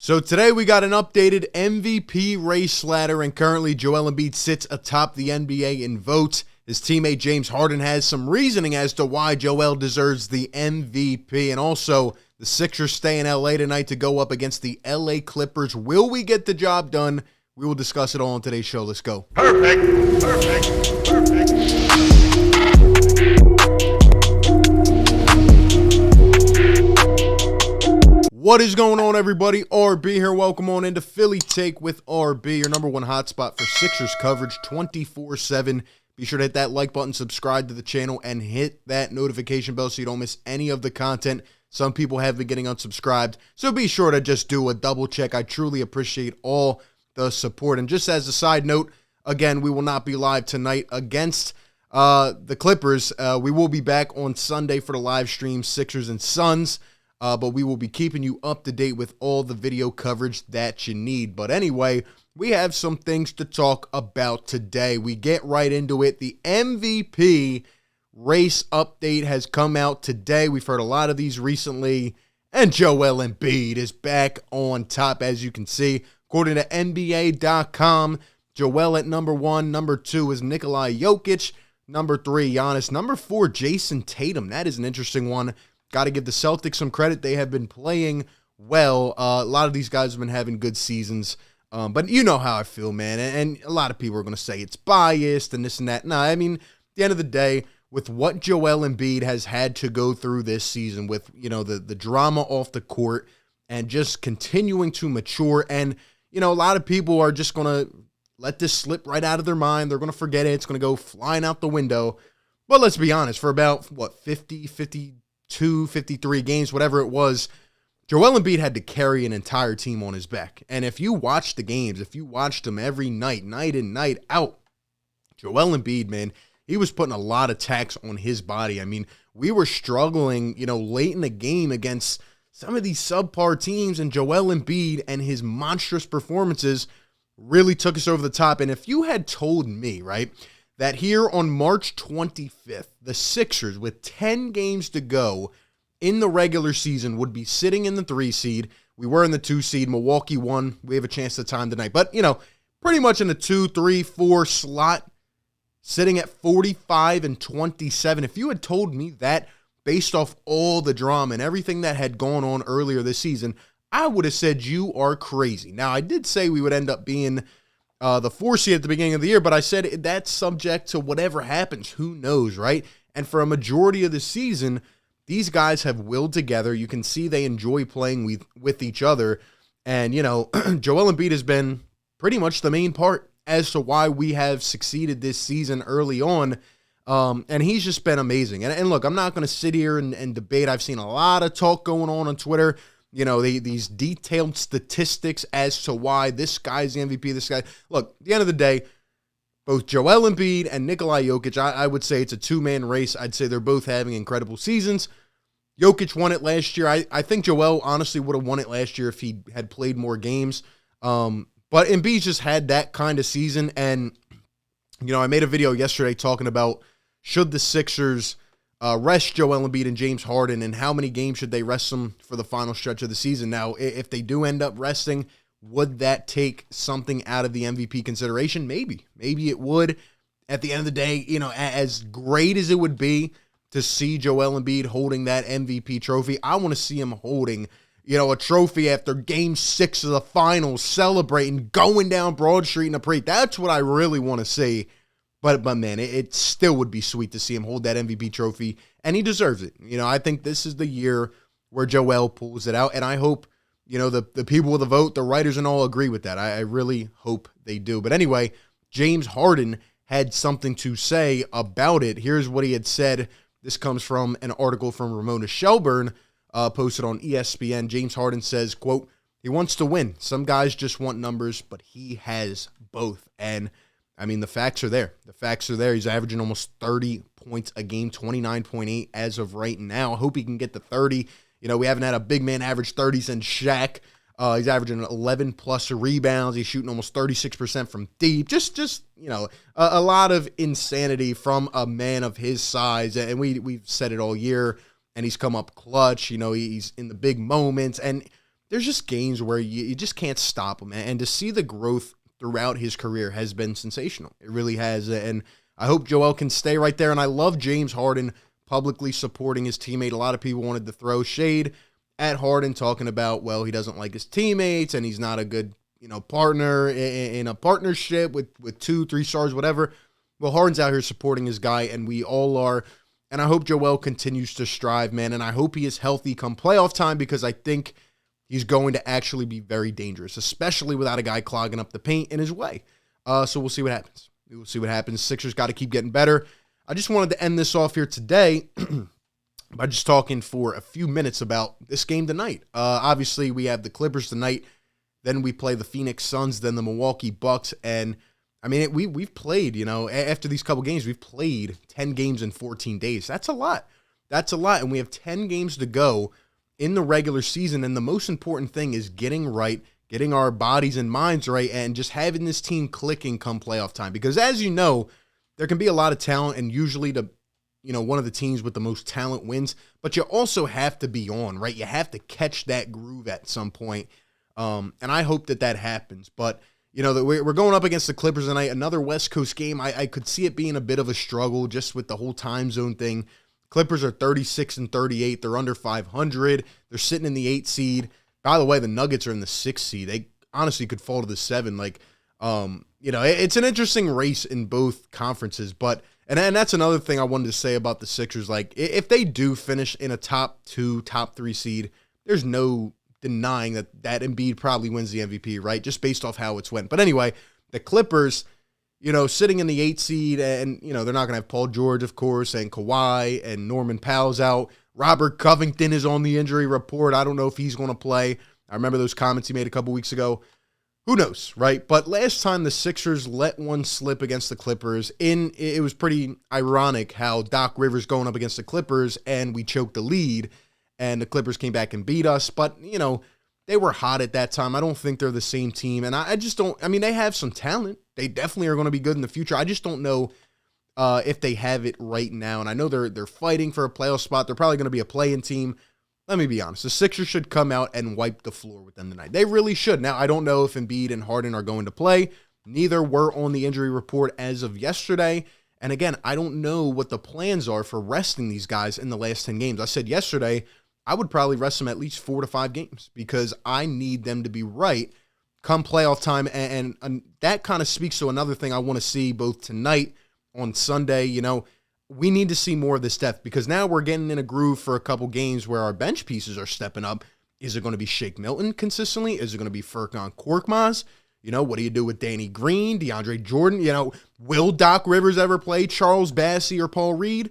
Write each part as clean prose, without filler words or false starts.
So today we got an updated MVP race ladder, and currently Joel Embiid sits atop the NBA in votes. His teammate James Harden has some reasoning as to why Joel deserves the MVP, and also the Sixers stay in LA tonight to go up against the LA Clippers. Will we get the job done? We will discuss it all on today's show. Let's go. Perfect. What is going on, everybody? RB here. Welcome on into Philly Take with RB, your number one hotspot for Sixers coverage 24/7. Be sure to hit that like button, subscribe to the channel, and hit that notification bell so you don't miss any of the content. Some people have been getting unsubscribed, so be sure to just do a double check. I truly appreciate all the support. And just as a side note, again, we will not be live tonight against the Clippers. We will be back on Sunday for the live stream, Sixers and Suns. But we will be keeping you up to date with all the video coverage that you need. But anyway, we have some things to talk about today. We get right into it. The MVP race update has come out today. We've heard a lot of these recently. And Joel Embiid is back on top, as you can see. According to NBA.com, Joel at number 1. Number 2 is Nikola Jokic. Number 3, Giannis. Number 4, Jason Tatum. That is an interesting one. Got to give the Celtics some credit. They have been playing well. A lot of these guys have been having good seasons. But you know how I feel, man. And a lot of people are going to say it's biased and this and that. No, I mean, at the end of the day, with what Joel Embiid has had to go through this season with, you know, the drama off the court and just continuing to mature. And, you know, a lot of people are just going to let this slip right out of their mind. They're going to forget it. It's going to go flying out the window. But let's be honest, for about, 53 games, whatever it was, Joel Embiid had to carry an entire team on his back. And if you watch the games, if you watched them every night in, night out, Joel Embiid, man, he was putting a lot of tax on his body. I mean, we were struggling, you know, late in the game against some of these subpar teams, and Joel Embiid and his monstrous performances really took us over the top. And if you had told me, right, that here on March 25th, the Sixers, with 10 games to go in the regular season, would be sitting in the 3 seed. We were in the 2 seed. Milwaukee won. We have a chance to time tonight. But, you know, pretty much in the 2, 3, 4 slot, sitting at 45-27. If you had told me that based off all the drama and everything that had gone on earlier this season, I would have said you are crazy. Now, I did say we would end up being the 4 seed at the beginning of the year, but I said that's subject to whatever happens. Who knows, right? And for a majority of the season, these guys have willed together. You can see they enjoy playing with each other. And, you know, Joel Embiid has been pretty much the main part as to why we have succeeded this season early on. And he's just been amazing. And look, I'm not going to sit here and debate. I've seen a lot of talk going on Twitter. You know, these detailed statistics as to why this guy's the MVP, this guy. Look, at the end of the day, both Joel Embiid and Nikola Jokic, I would say it's a two-man race. I'd say they're both having incredible seasons. Jokic won it last year. I think Joel honestly would have won it last year if he had played more games. But Embiid just had that kind of season. And, you know, I made a video yesterday talking about should the Sixers rest Joel Embiid and James Harden, and how many games should they rest them for the final stretch of the season? Now, if they do end up resting, would that take something out of the MVP consideration? Maybe it would. At the end of the day, you know, as great as it would be to see Joel Embiid holding that MVP trophy, I want to see him holding, you know, a trophy after Game 6 of the finals, celebrating, going down Broad Street in a parade. That's what I really want to see. But man, it still would be sweet to see him hold that MVP trophy, and he deserves it. You know, I think this is the year where Joel pulls it out, and I hope, you know, the people with the vote, the writers and all agree with that. I really hope they do. But anyway, James Harden had something to say about it. Here's what he had said. This comes from an article from Ramona Shelburne, posted on ESPN. James Harden says, quote, "He wants to win. Some guys just want numbers, but he has both." And I mean, the facts are there. The facts are there. He's averaging almost 30 points a game, 29.8 as of right now. I hope he can get to 30. You know, we haven't had a big man average 30 since Shaq. He's averaging 11-plus rebounds. He's shooting almost 36% from deep. Just you know, a lot of insanity from a man of his size. And we've said it all year. And he's come up clutch. You know, he's in the big moments. And there's just games where you just can't stop him. And to see the growth throughout his career has been sensational. It really has. And I hope Joel can stay right there. And I love James Harden publicly supporting his teammate. A lot of people wanted to throw shade at Harden, talking about, well, he doesn't like his teammates and he's not a good, partner in a partnership with 2-3 stars, whatever. Well, Harden's out here supporting his guy, and we all are. And I hope Joel continues to strive, man. And I hope he is healthy come playoff time, because I think he's going to actually be very dangerous, especially without a guy clogging up the paint in his way. So we'll see what happens. We'll see what happens. Sixers got to keep getting better. I just wanted to end this off here today by just talking for a few minutes about this game tonight. Obviously, we have the Clippers tonight. Then we play the Phoenix Suns, then the Milwaukee Bucks. And, I mean, we've played, after these couple games, we've played 10 games in 14 days. That's a lot. That's a lot. And we have 10 games to go in the regular season. And the most important thing is getting right, getting our bodies and minds right, and just having this team clicking come playoff time. Because as you know, there can be a lot of talent, and usually one of the teams with the most talent wins, but you also have to be on, right? You have to catch that groove at some point. And I hope that happens. But, we're going up against the Clippers tonight, another West Coast game. I could see it being a bit of a struggle just with the whole time zone thing. Clippers are 36-38. They're under 500. They're sitting in the 8 seed. By the way, the Nuggets are in the 6 seed. They honestly could fall to the 7. It's an interesting race in both conferences. But and that's another thing I wanted to say about the Sixers. Like, if they do finish in a top 2, top 3 seed, there's no denying that Embiid probably wins the MVP, right? Just based off how it's went. But anyway, the Clippers, sitting in the 8 seed, and, they're not going to have Paul George, of course, and Kawhi, and Norman Powell's out. Robert Covington is on the injury report. I don't know if he's going to play. I remember those comments he made a couple weeks ago. Who knows, right? But last time the Sixers let one slip against the Clippers, it was pretty ironic how Doc Rivers going up against the Clippers, and we choked the lead, and the Clippers came back and beat us. But, they were hot at that time. I don't think they're the same team. And I just don't, they have some talent. They definitely are going to be good in the future. I just don't know if they have it right now. And I know they're fighting for a playoff spot. They're probably going to be a play-in team. Let me be honest. The Sixers should come out and wipe the floor with them tonight. They really should. Now, I don't know if Embiid and Harden are going to play. Neither were on the injury report as of yesterday. And again, I don't know what the plans are for resting these guys in the last 10 games. I said yesterday, I would probably rest them at least 4 to 5 games, because I need them to be right come playoff time. And that kind of speaks to another thing I want to see both tonight on Sunday. We need to see more of this depth, because now we're getting in a groove for a couple games where our bench pieces are stepping up. Is it going to be Shake Milton consistently? Is it going to be Furkan Korkmaz? What do you do with Danny Green, DeAndre Jordan? Will Doc Rivers ever play Charles Bassey or Paul Reed?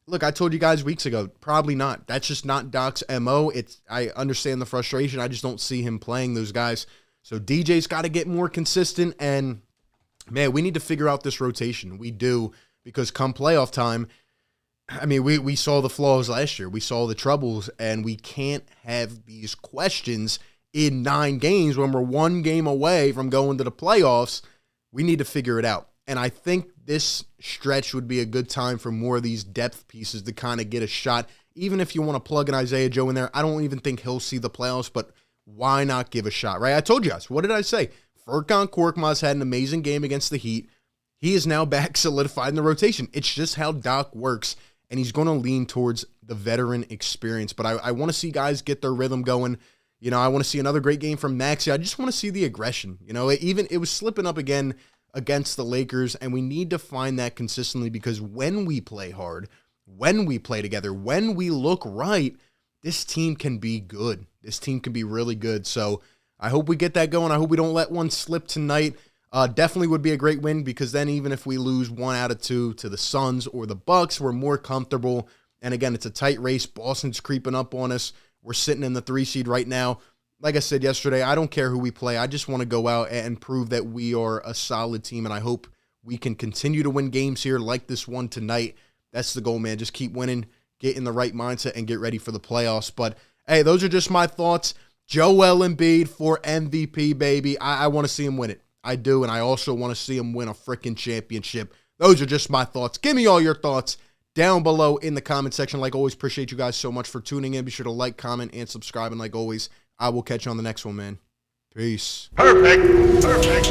Look, I told you guys weeks ago, probably not. That's just not Doc's MO. I understand the frustration. I just don't see him playing those guys. So DJ's got to get more consistent, and, man, we need to figure out this rotation. We do, because come playoff time, we saw the flaws last year. We saw the troubles, and we can't have these questions in 9 games when we're 1 game away from going to the playoffs. We need to figure it out. And I think this stretch would be a good time for more of these depth pieces to kind of get a shot. Even if you want to plug an Isaiah Joe in there, I don't even think he'll see the playoffs, but why not give a shot, right? I told you guys, what did I say? Furkan Korkmaz had an amazing game against the Heat. He is now back solidified in the rotation. It's just how Doc works, and he's going to lean towards the veteran experience. But I want to see guys get their rhythm going. I want to see another great game from Maxey. I just want to see the aggression. It was slipping up again against the Lakers, and we need to find that consistently, because when we play hard, when we play together, when we look right, this team can be good. This team can be really good. So I hope we get that going. I hope we don't let one slip tonight. Definitely would be a great win, because then even if we lose 1 out of 2 to the Suns or the Bucks, we're more comfortable. And again, it's a tight race. Boston's creeping up on us. We're sitting in the 3 seed right now. Like I said yesterday, I don't care who we play. I just want to go out and prove that we are a solid team, and I hope we can continue to win games here like this one tonight. That's the goal, man. Just keep winning, get in the right mindset, and get ready for the playoffs. But, hey, those are just my thoughts. Joel Embiid for MVP, baby. I want to see him win it. I do, and I also want to see him win a freaking championship. Those are just my thoughts. Give me all your thoughts down below in the comment section. Like always, appreciate you guys so much for tuning in. Be sure to like, comment, and subscribe. And like always, I will catch you on the next one, man. Peace. Perfect.